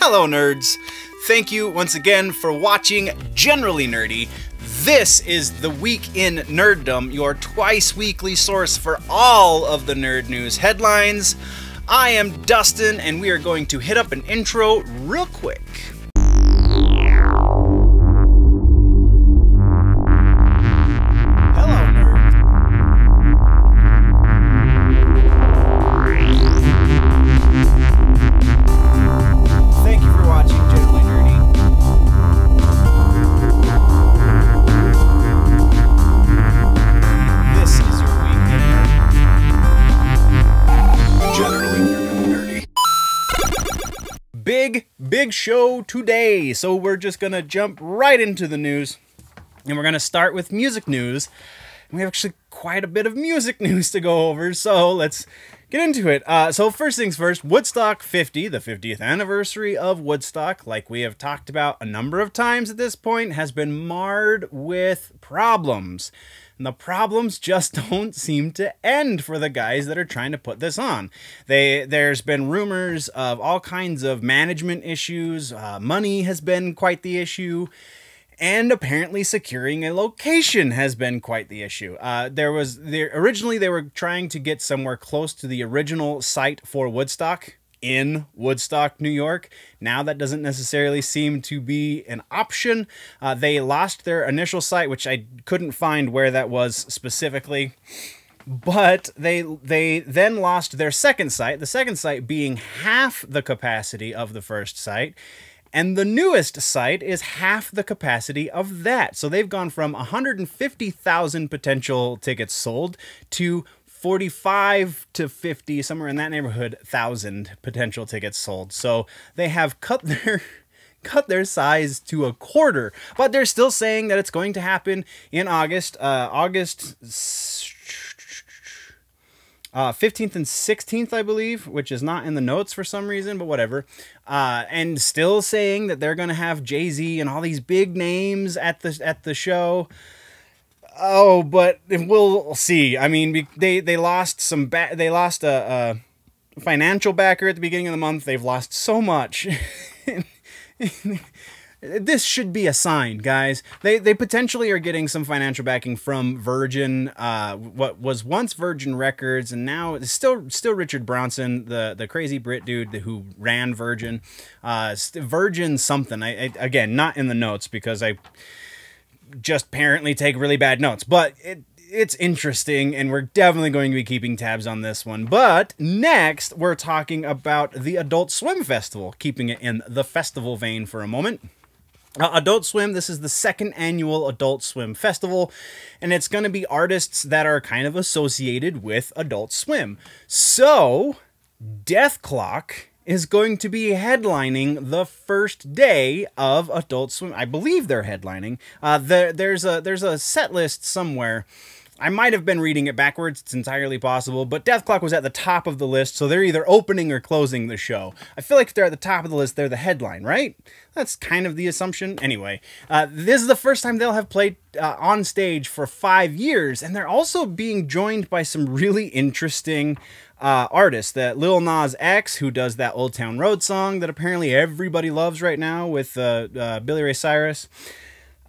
Hello nerds! Thank you once again for watching Generally Nerdy. This is the Week in Nerdom, your twice weekly source for all of the nerd news headlines. I am Dustin, and we are going to hit up an intro real quick. Big show today, so we're just gonna jump right into the news, and we're gonna start with music news. We have actually quite a bit of music news to go over, so let's get into it. So first things first, Woodstock 50, the 50th anniversary of Woodstock, like we have talked about a number of times at this point, has been marred with problems. And the problems just don't seem to end for the guys that are trying to put this on. There's been rumors of all kinds of management issues. Money has been quite the issue. And apparently securing a location has been quite the issue. Originally they were trying to get somewhere close to the original site for Woodstock in Woodstock, New York. Now that doesn't necessarily seem to be an option. They lost their initial site, which I couldn't find where that was specifically. But they then lost their second site, the second site being half the capacity of the first site. And the newest site is half the capacity of that. So they've gone from 150,000 potential tickets sold to 45 to 50, somewhere in that neighborhood, 1,000 potential tickets sold. So they have cut their size to a quarter, but they're still saying that it's going to happen in August, August 15th and 16th, I believe, which is not in the notes for some reason, but whatever. And still saying that they're going to have Jay-Z and all these big names at the show. Oh, but we'll see. I mean, they lost a financial backer at the beginning of the month. They've lost so much. This should be a sign, guys. They potentially are getting some financial backing from Virgin, what was once Virgin Records, and now it's still Richard Branson, the crazy Brit dude who ran Virgin. Virgin something. Again, not in the notes because I just apparently take really bad notes, but it's interesting, and we're definitely going to be keeping tabs on this one. But next, we're talking about the Adult Swim Festival, keeping it in the festival vein for a moment. Adult Swim, this is the second annual Adult Swim Festival, and it's going to be artists that are kind of associated with Adult Swim. So, Dethklok is going to be headlining the first day of Adult Swim. I believe they're headlining. There's a set list somewhere. I might have been reading it backwards. It's entirely possible, but Dethklok was at the top of the list, so they're either opening or closing the show. I feel like if they're at the top of the list, they're the headline, right? That's kind of the assumption. Anyway, this is the first time they'll have played on stage for 5 years, and they're also being joined by some really interesting artists. That Lil Nas X, who does that Old Town Road song that apparently everybody loves right now with Billy Ray Cyrus.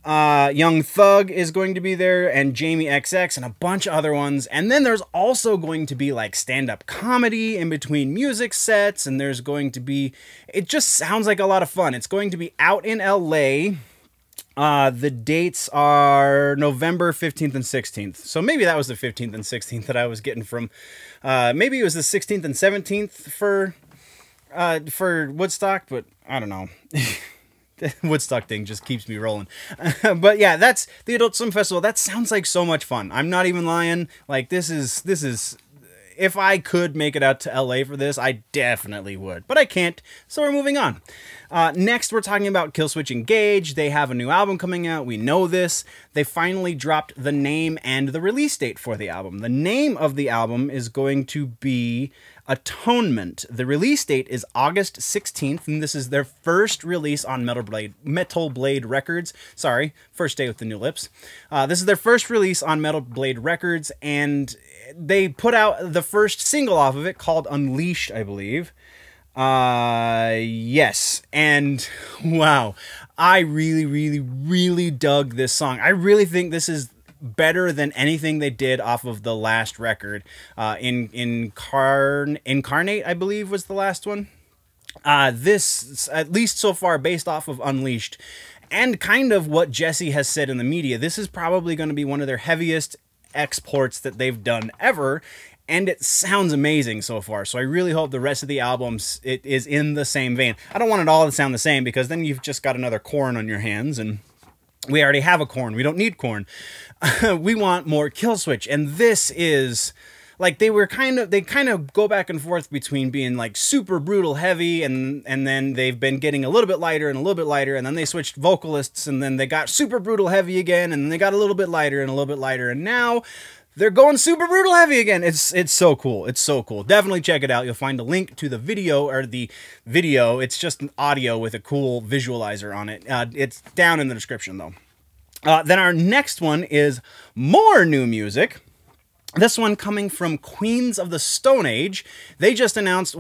Young Thug is going to be there, and Jamie XX, and a bunch of other ones. And then there's also going to be like stand-up comedy in between music sets, and there's going to be, it just sounds like a lot of fun. It's going to be out in LA. The dates are November 15th and 16th. So maybe that was the 15th and 16th that I was getting from, maybe it was the 16th and 17th for Woodstock, but I don't know. The Woodstock thing just keeps me rolling. But yeah, that's the Adult Swim Festival. That sounds like so much fun. I'm not even lying. Like, this is, if I could make it out to LA for this, I definitely would. But I can't, so we're moving on. Next, we're talking about Killswitch Engage. They have a new album coming out. We know this. They finally dropped the name and the release date for the album. The name of the album is going to be Atonement. The release date is August 16th, and this is their first release on Metal Blade Records. Sorry, first day with the new lips. This is their first release on Metal Blade Records, and they put out the first single off of it called Unleashed, I believe. Yes. And wow, I really dug this song. I really think this is better than anything they did off of the last record. Incarnate, I believe, was the last one. This, at least so far, based off of Unleashed, and kind of what Jesse has said in the media, this is probably going to be one of their heaviest exports that they've done ever, and it sounds amazing so far. So I really hope the rest of the albums, it is in the same vein. I don't want it all to sound the same, because then you've just got another Korn on your hands, and we already have a Korn. We don't need Korn. We want more Killswitch, and this is... like, they kind of go back and forth between being like super brutal heavy, and then they've been getting a little bit lighter and a little bit lighter, and then they switched vocalists, and then they got super brutal heavy again, and then they got a little bit lighter and a little bit lighter, and now they're going super brutal heavy again. It's so cool. It's so cool. Definitely check it out. You'll find a link to the video, or the video. It's just an audio with a cool visualizer on it. It's down in the description though. Then our next one is more new music. This one coming from Queens of the Stone Age. They just announced,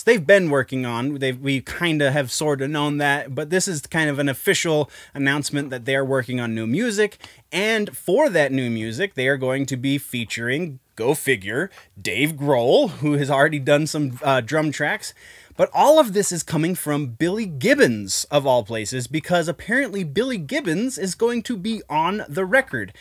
they've been working on, we kind of have sort of known that, but this is kind of an official announcement that they're working on new music, and for that new music, they are going to be featuring, go figure, Dave Grohl, who has already done some drum tracks. But all of this is coming from Billy Gibbons, of all places, because apparently Billy Gibbons is going to be on the record.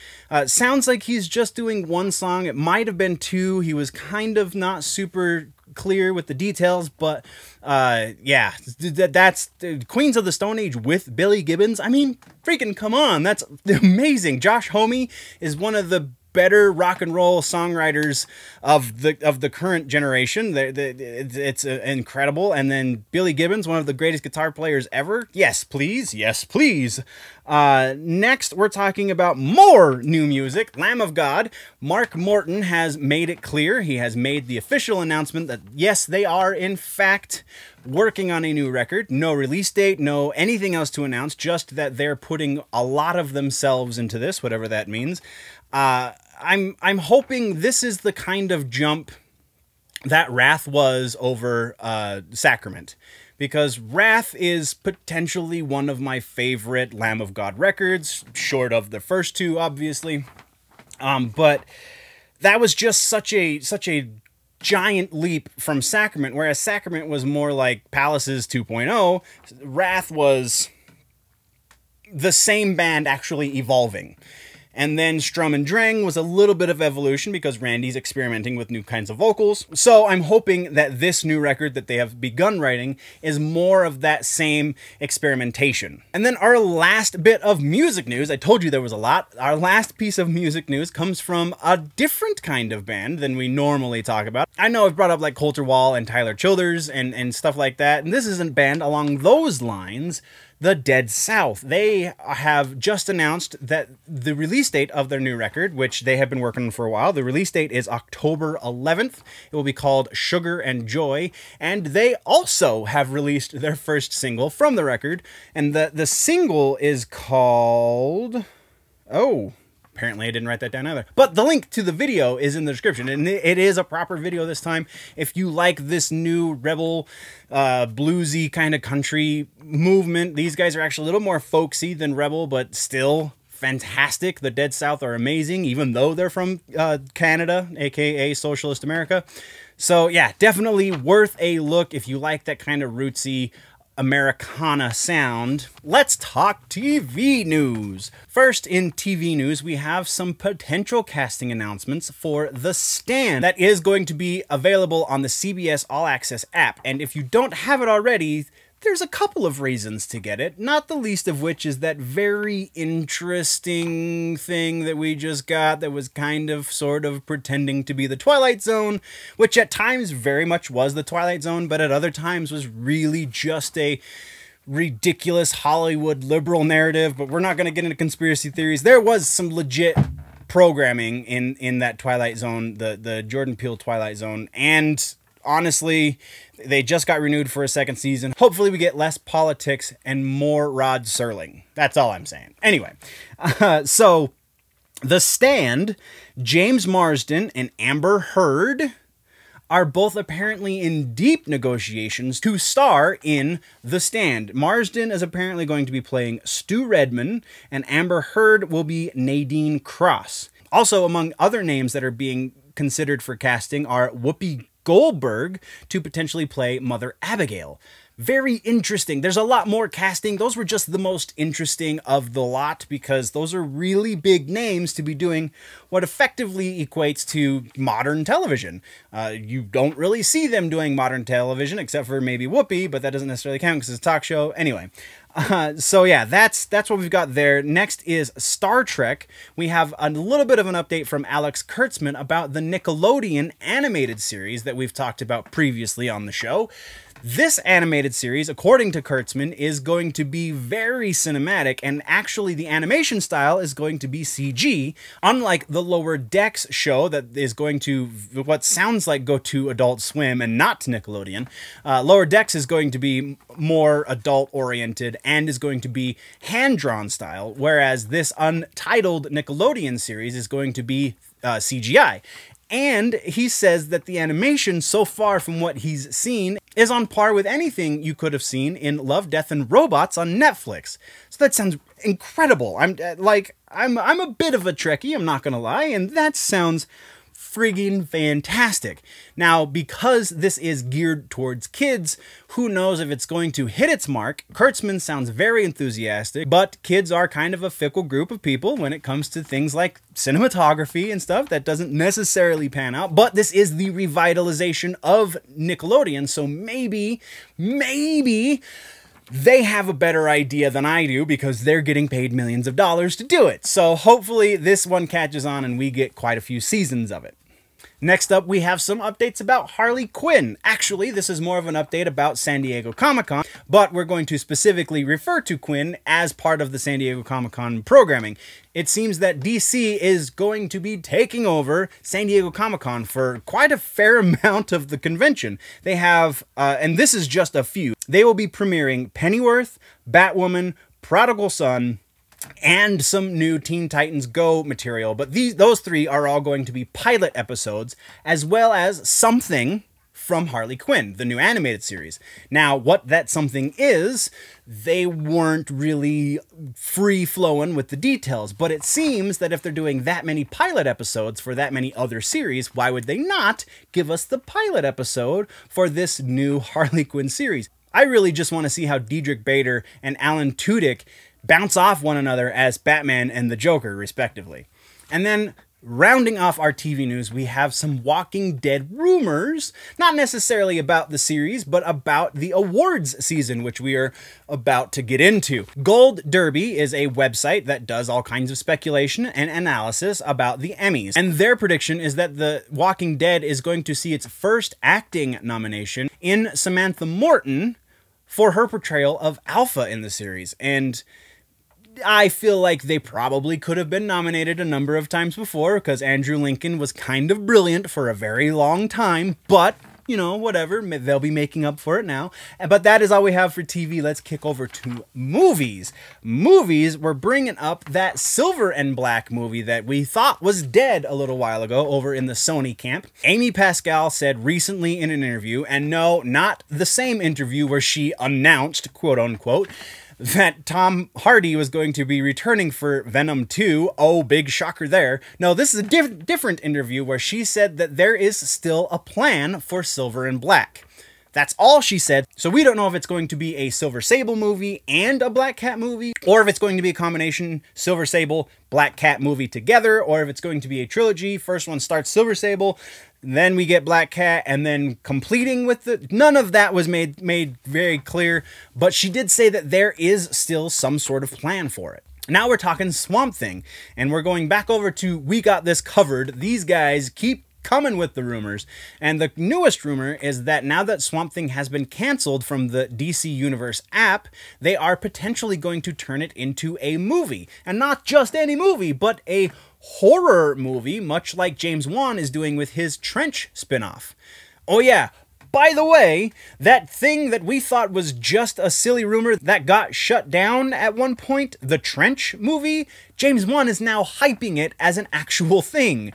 Sounds like he's just doing one song. It might have been two. He was kind of not super clear with the details, but yeah, that's Queens of the Stone Age with Billy Gibbons. I mean, freaking come on. That's amazing. Josh Homme is one of the better rock and roll songwriters of the current generation. It's incredible. And then Billy Gibbons, one of the greatest guitar players ever. Yes, please. Yes, please. Next, we're talking about more new music. Lamb of God. Mark Morton has made it clear. He has made the official announcement that, yes, they are, in fact, working on a new record. No release date, no anything else to announce, just that they're putting a lot of themselves into this, whatever that means. I'm hoping this is the kind of jump that Wrath was over Sacrament, because Wrath is potentially one of my favorite Lamb of God records, short of the first two, obviously. But that was just such a giant leap from Sacrament, whereas Sacrament was more like Palaces 2.0. Wrath was the same band actually evolving. And then Strum and Drang was a little bit of evolution because Randy's experimenting with new kinds of vocals. So I'm hoping that this new record that they have begun writing is more of that same experimentation. And then our last bit of music news, I told you there was a lot. Our last piece of music news comes from a different kind of band than we normally talk about. I know I've brought up like Coulter Wall and Tyler Childers and stuff like that. And this is a band along those lines, the Dead South. They have just announced that the release date of their new record, which they have been working on for a while, the release date is October 11th. It will be called Sugar and Joy, and they also have released their first single from the record, and the single is called... oh, apparently I didn't write that down either. But the link to the video is in the description, and it is a proper video this time. If you like this new rebel, bluesy kind of country movement, these guys are actually a little more folksy than rebel, but still fantastic. The Dead South are amazing, even though they're from Canada, aka Socialist America. So yeah, definitely worth a look if you like that kind of rootsy Americana sound. Let's talk TV news. First, in TV news, we have some potential casting announcements for The Stand that is going to be available on the CBS All Access app. And if you don't have it already, there's a couple of reasons to get it, not the least of which is that very interesting thing that we just got that was kind of sort of pretending to be the Twilight Zone, which at times very much was the Twilight Zone, but at other times was really just a ridiculous Hollywood liberal narrative. But we're not going to get into conspiracy theories. There was some legit programming in that Twilight Zone, the Jordan Peele Twilight Zone, and honestly, they just got renewed for a second season. Hopefully we get less politics and more Rod Serling. That's all I'm saying. Anyway, so The Stand, James Marsden and Amber Heard are both apparently in deep negotiations to star in The Stand. Marsden is apparently going to be playing Stu Redman, and Amber Heard will be Nadine Cross. Also, among other names that are being considered for casting are Whoopi Goldberg to potentially play Mother Abigail. Very interesting. There's a lot more casting. Those were just the most interesting of the lot because those are really big names to be doing what effectively equates to modern television. You don't really see them doing modern television except for maybe Whoopi, but that doesn't necessarily count because it's a talk show. Anyway, so yeah, that's what we've got there. Next is Star Trek. We have a little bit of an update from Alex Kurtzman about the Nickelodeon animated series that we've talked about previously on the show. This animated series, according to Kurtzman, is going to be very cinematic, and actually the animation style is going to be CG, unlike the Lower Decks show that is going to, what sounds like, go to Adult Swim and not to Nickelodeon. Lower Decks is going to be more adult-oriented and is going to be hand-drawn style, whereas this untitled Nickelodeon series is going to be CGI. And he says that the animation so far from what he's seen is on par with anything you could have seen in Love, Death, and Robots on Netflix. So that sounds incredible. I'm a bit of a Trekkie, I'm not gonna lie, and that sounds friggin' fantastic. Now, because this is geared towards kids, who knows if it's going to hit its mark. Kurtzman sounds very enthusiastic, but kids are kind of a fickle group of people when it comes to things like cinematography and stuff. That doesn't necessarily pan out, but this is the revitalization of Nickelodeon, so maybe they have a better idea than I do because they're getting paid millions of dollars to do it. So hopefully this one catches on and we get quite a few seasons of it. Next up, we have some updates about Harley Quinn. Actually, this is more of an update about San Diego Comic-Con, but we're going to specifically refer to Quinn as part of the San Diego Comic-Con programming. It seems that DC is going to be taking over San Diego Comic-Con for quite a fair amount of the convention. They have, and this is just a few, they will be premiering Pennyworth, Batwoman, Prodigal Son, and some new Teen Titans Go material, but those three are all going to be pilot episodes, as well as something from Harley Quinn, the new animated series. Now, what that something is, they weren't really free-flowing with the details, but it seems that if they're doing that many pilot episodes for that many other series, why would they not give us the pilot episode for this new Harley Quinn series? I really just want to see how Diedrich Bader and Alan Tudyk bounce off one another as Batman and the Joker, respectively. And then, rounding off our TV news, we have some Walking Dead rumors, not necessarily about the series, but about the awards season, which we are about to get into. Gold Derby is a website that does all kinds of speculation and analysis about the Emmys, and their prediction is that The Walking Dead is going to see its first acting nomination in Samantha Morton for her portrayal of Alpha in the series, and I feel like they probably could have been nominated a number of times before because Andrew Lincoln was kind of brilliant for a very long time, but, you know, whatever, they'll be making up for it now. But that is all we have for TV. Let's kick over to movies. Movies, we're bringing up that Silver and Black movie that we thought was dead a little while ago over in the Sony camp. Amy Pascal said recently in an interview, and no, not the same interview where she announced, quote unquote, that Tom Hardy was going to be returning for Venom 2. Oh, big shocker there. No, this is a different interview where she said that there is still a plan for Silver and Black. That's all she said. So we don't know if it's going to be a Silver Sable movie and a Black Cat movie, or if it's going to be a combination Silver Sable, Black Cat movie together, or if it's going to be a trilogy. First one starts Silver Sable, then we get Black Cat, and then completing with the... None of that was made very clear, but she did say that there is still some sort of plan for it. Now we're talking Swamp Thing, and we're going back over to We Got This Covered. These guys keep coming with the rumors, and the newest rumor is that now that Swamp Thing has been canceled from the DC Universe app, they are potentially going to turn it into a movie. And not just any movie, but a horror movie, much like James Wan is doing with his Trench spinoff. Oh yeah, by the way, that thing that we thought was just a silly rumor that got shut down at one point, the Trench movie, James Wan is now hyping it as an actual thing.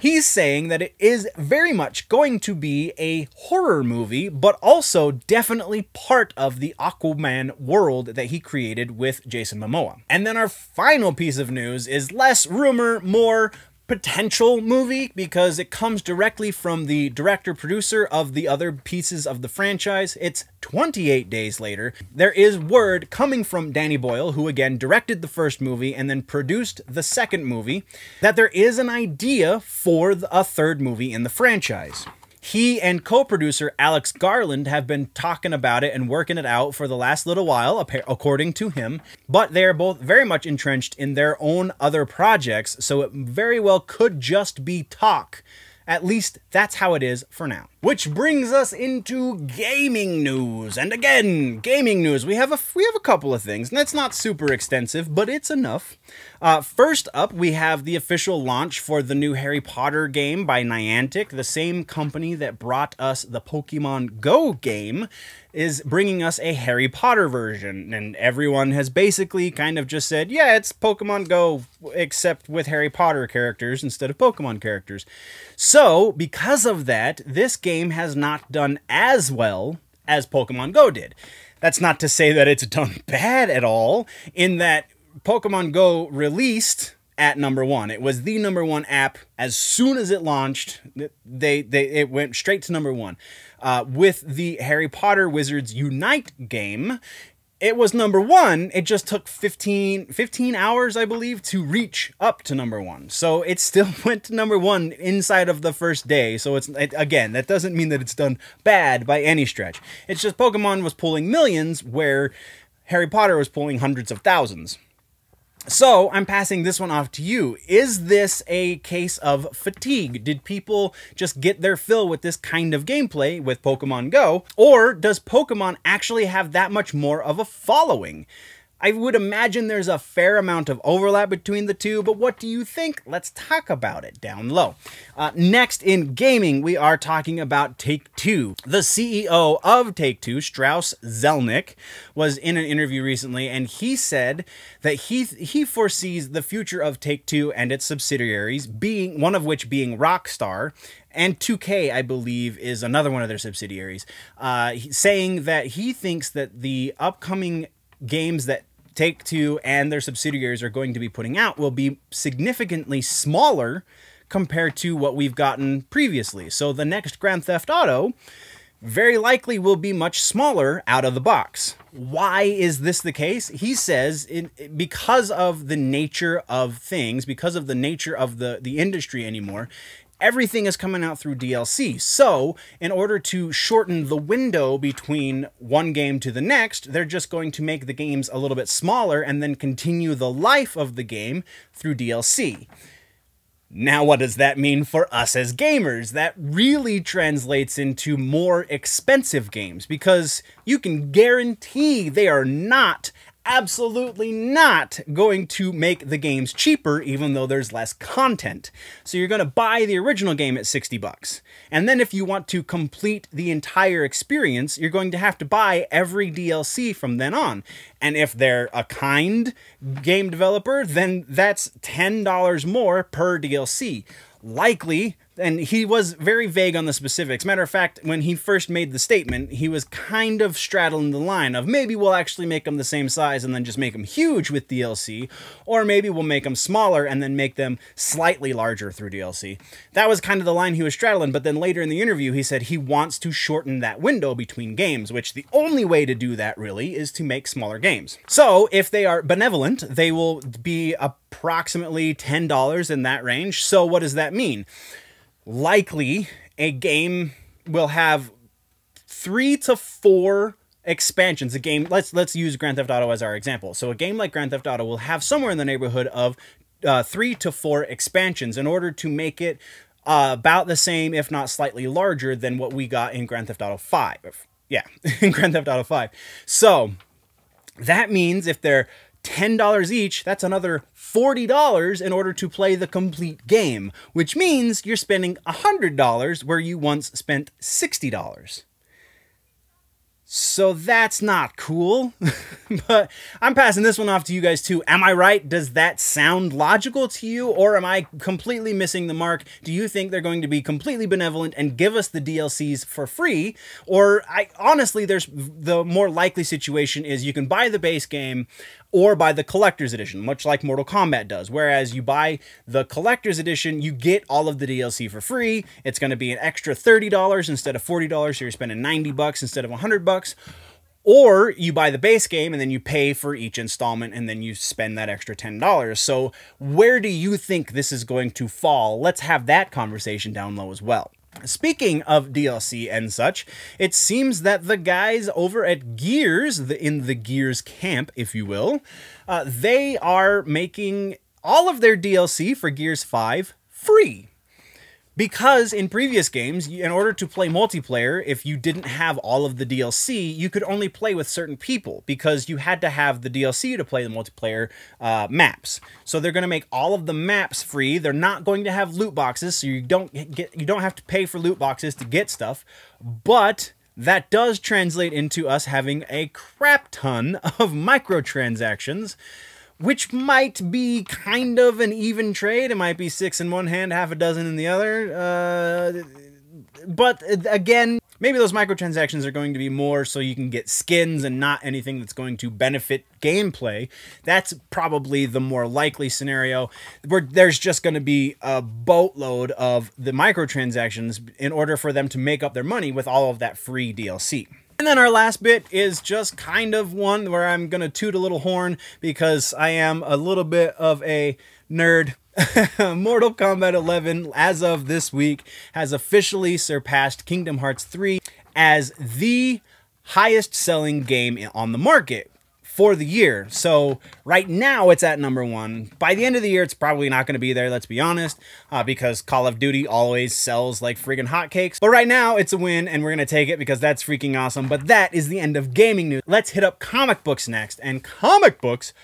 He's saying that it is very much going to be a horror movie, but also definitely part of the Aquaman world that he created with Jason Momoa. And then our final piece of news is less rumor, more potential movie, because it comes directly from the director-producer of the other pieces of the franchise. It's 28 days later. There is word coming from Danny Boyle, who again directed the first movie and then produced the second movie, that there is an idea for a third movie in the franchise. He and co-producer Alex Garland have been talking about it and working it out for the last little while, according to him, but they are both very much entrenched in their own other projects, so it very well could just be talk. At least that's how it is for now. Which brings us into gaming news. And again, gaming news. We have a couple of things, and that's not super extensive, but it's enough. First up, we have the official launch for the new Harry Potter game by Niantic, the same company that brought us the Pokemon Go game, is bringing us a Harry Potter version, and everyone has basically kind of just said, yeah, it's Pokemon Go, except with Harry Potter characters instead of Pokemon characters. So, because of that, this game has not done as well as Pokemon Go did. That's not to say that it's done bad at all, in that Pokemon Go released at #1. It was the #1 app. As soon as it launched, it went straight to #1. With the Harry Potter Wizards Unite game, it was #1. It just took 15 hours, I believe, to reach up to #1. So it still went to #1 inside of the first day. So again, that doesn't mean that it's done bad by any stretch. It's just Pokemon was pulling millions where Harry Potter was pulling hundreds of thousands. So, I'm passing this one off to you. Is this a case of fatigue? Did people just get their fill with this kind of gameplay with Pokemon Go? Or does Pokemon actually have that much more of a following? I would imagine there's a fair amount of overlap between the two, but what do you think? Let's talk about it down low. Next in gaming, we are talking about Take-Two. The CEO of Take-Two, Strauss Zelnick, was in an interview recently, and he said that he foresees the future of Take-Two and its subsidiaries, being one of which being Rockstar, and 2K, I believe, is another one of their subsidiaries, saying that he thinks that the upcoming games that Take-Two and their subsidiaries are going to be putting out will be significantly smaller compared to what we've gotten previously. So the next Grand Theft Auto very likely will be much smaller out of the box. Why is this the case? He says because of the nature of things, because of the nature of the industry anymore, everything is coming out through DLC. So, in order to shorten the window between one game to the next, they're just going to make the games a little bit smaller and then continue the life of the game through DLC. Now, what does that mean for us as gamers? That really translates into more expensive games, because you can guarantee they are absolutely not going to make the games cheaper, even though there's less content. So you're going to buy the original game at $60. And then if you want to complete the entire experience, you're going to have to buy every DLC from then on. And if they're a kind game developer, then that's $10 more per DLC. Likely, and he was very vague on the specifics. Matter of fact, when he first made the statement, he was kind of straddling the line of maybe we'll actually make them the same size and then just make them huge with DLC, or maybe we'll make them smaller and then make them slightly larger through DLC. That was kind of the line he was straddling, but then later in the interview, he said he wants to shorten that window between games, which the only way to do that really is to make smaller games. So if they are benevolent, they will be approximately $10 in that range. So what does that mean? Likely, a game will have 3 to 4 expansions. A game, let's use Grand Theft Auto as our example. So a game like Grand Theft Auto will have somewhere in the neighborhood of 3 to 4 expansions in order to make it about the same, if not slightly larger, than what we got in Grand Theft Auto 5. Yeah, in Grand Theft Auto 5. So that means if they're $10 each, that's another $40 in order to play the complete game, which means you're spending $100 where you once spent $60. So that's not cool, but I'm passing this one off to you guys too. Am I right? Does that sound logical to you, or am I completely missing the mark? Do you think they're going to be completely benevolent and give us the DLCs for free? Or honestly, there's the more likely situation is you can buy the base game or buy the collector's edition, much like Mortal Kombat does. Whereas you buy the collector's edition, you get all of the DLC for free. It's going to be an extra $30 instead of $40, so you're spending 90 bucks instead of 100 bucks. Or you buy the base game and then you pay for each installment and then you spend that extra $10. So where do you think this is going to fall? Let's have that conversation down low as well. Speaking of DLC and such, it seems that the guys over at Gears, in the Gears camp, if you will, they are making all of their DLC for Gears 5 free. Because in previous games, in order to play multiplayer, if you didn't have all of the DLC, you could only play with certain people because you had to have the DLC to play the multiplayer maps. So they're going to make all of the maps free. They're not going to have loot boxes, so you don't have to pay for loot boxes to get stuff. But that does translate into us having a crap ton of microtransactions, which might be kind of an even trade. It might be 6 in one hand, half a dozen in the other. But again, maybe those microtransactions are going to be more so you can get skins and not anything that's going to benefit gameplay. That's probably the more likely scenario, where there's just going to be a boatload of the microtransactions in order for them to make up their money with all of that free DLC. And then our last bit is just kind of one where I'm going to toot a little horn because I am a little bit of a nerd. Mortal Kombat 11, as of this week, has officially surpassed Kingdom Hearts 3 as the highest selling game on the market for the year. So right now it's at #1. By the end of the year, it's probably not going to be there, let's be honest, because Call of Duty always sells like friggin' hotcakes. But right now it's a win and we're going to take it because that's freaking awesome. But that is the end of gaming news. Let's hit up comic books next. And comic books.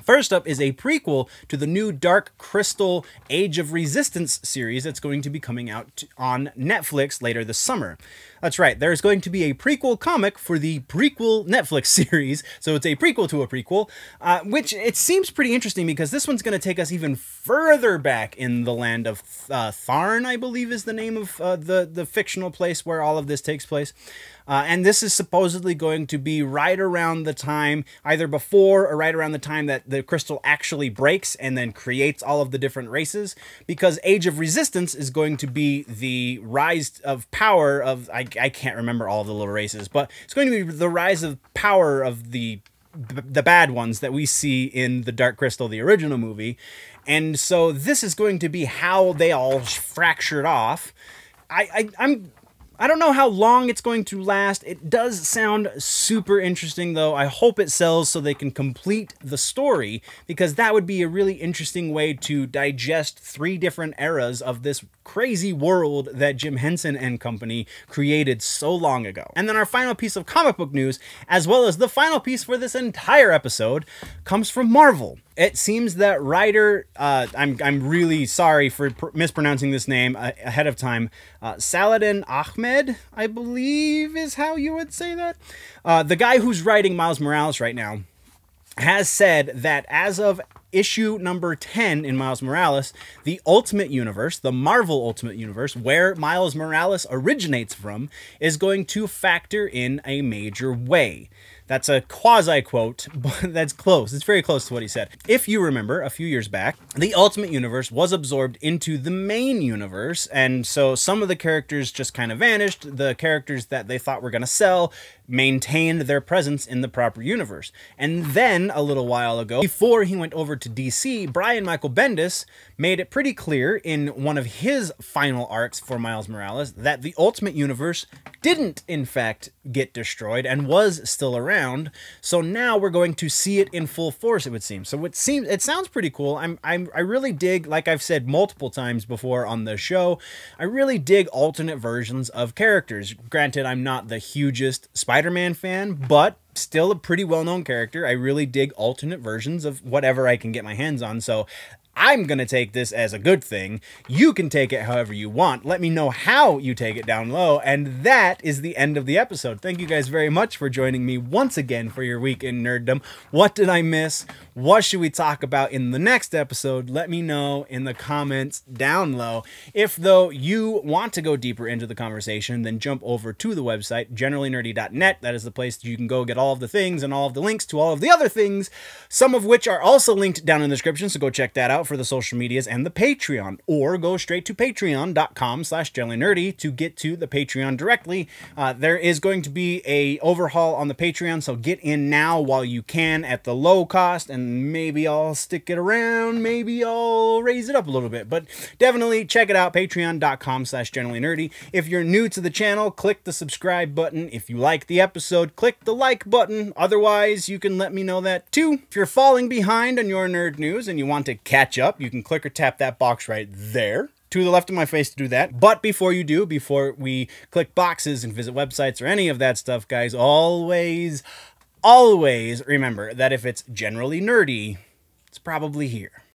First up is a prequel to the new Dark Crystal Age of Resistance series that's going to be coming out on Netflix later this summer. That's right, there's going to be a prequel comic for the prequel Netflix series, so it's a prequel to a prequel, which it seems pretty interesting because this one's going to take us even further back in the land of Tharn, I believe is the name of the fictional place where all of this takes place. And this is supposedly going to be right around the time, either before or right around the time that the crystal actually breaks and then creates all of the different races, because Age of Resistance is going to be the rise of power of, I can't remember all of the little races, but it's going to be the rise of power of the bad ones that we see in the Dark Crystal, the original movie. And so this is going to be how they all fractured off. I don't know how long it's going to last. It does sound super interesting, though. I hope it sells so they can complete the story, because that would be a really interesting way to digest 3 different eras of this crazy world that Jim Henson and company created so long ago. And then our final piece of comic book news, as well as the final piece for this entire episode, comes from Marvel. It seems that writer, I'm really sorry for mispronouncing this name ahead of time, Saladin Ahmed, I believe is how you would say that. The guy who's writing Miles Morales right now has said that as of issue number 10 in Miles Morales, the Ultimate Universe, the Marvel Ultimate Universe, where Miles Morales originates from, is going to factor in a major way. That's a quasi-quote, but that's close. It's very close to what he said. If you remember, a few years back, the Ultimate Universe was absorbed into the main universe, and so some of the characters just kind of vanished. The characters that they thought were going to sell maintained their presence in the proper universe. And then, a little while ago, before he went over to DC, Brian Michael Bendis made it pretty clear in one of his final arcs for Miles Morales that the Ultimate Universe didn't, in fact, get destroyed and was still around. So now we're going to see it in full force, it would seem. So it sounds pretty cool. I really dig, like I've said multiple times before on the show, I really dig alternate versions of characters. Granted, I'm not the hugest Spider-Man fan, but still a pretty well-known character. I really dig alternate versions of whatever I can get my hands on. So I'm going to take this as a good thing. You can take it however you want. Let me know how you take it down low. And that is the end of the episode. Thank you guys very much for joining me once again for your week in nerddom. What did I miss? What should we talk about in the next episode? Let me know in the comments down low. If, though, you want to go deeper into the conversation, then jump over to the website, generallynerdy.net. That is the place that you can go get all of the things and all of the links to all of the other things, some of which are also linked down in the description, so go check that out for the social medias and the Patreon, or go straight to patreon.com/generallynerdy to get to the Patreon directly. There is going to be a overhaul on the Patreon, so get in now while you can at the low cost, and maybe I'll stick it around, maybe I'll raise it up a little bit, but definitely check it out, patreon.com/generallynerdy. If you're new to the channel, click the subscribe button. If you like the episode, click the like button. Otherwise, you can let me know that too. If you're falling behind on your nerd news and you want to catch up, you can click or tap that box right there to the left of my face to do that. But before you do, before we click boxes and visit websites or any of that stuff, guys, always remember that if it's generally nerdy, it's probably here.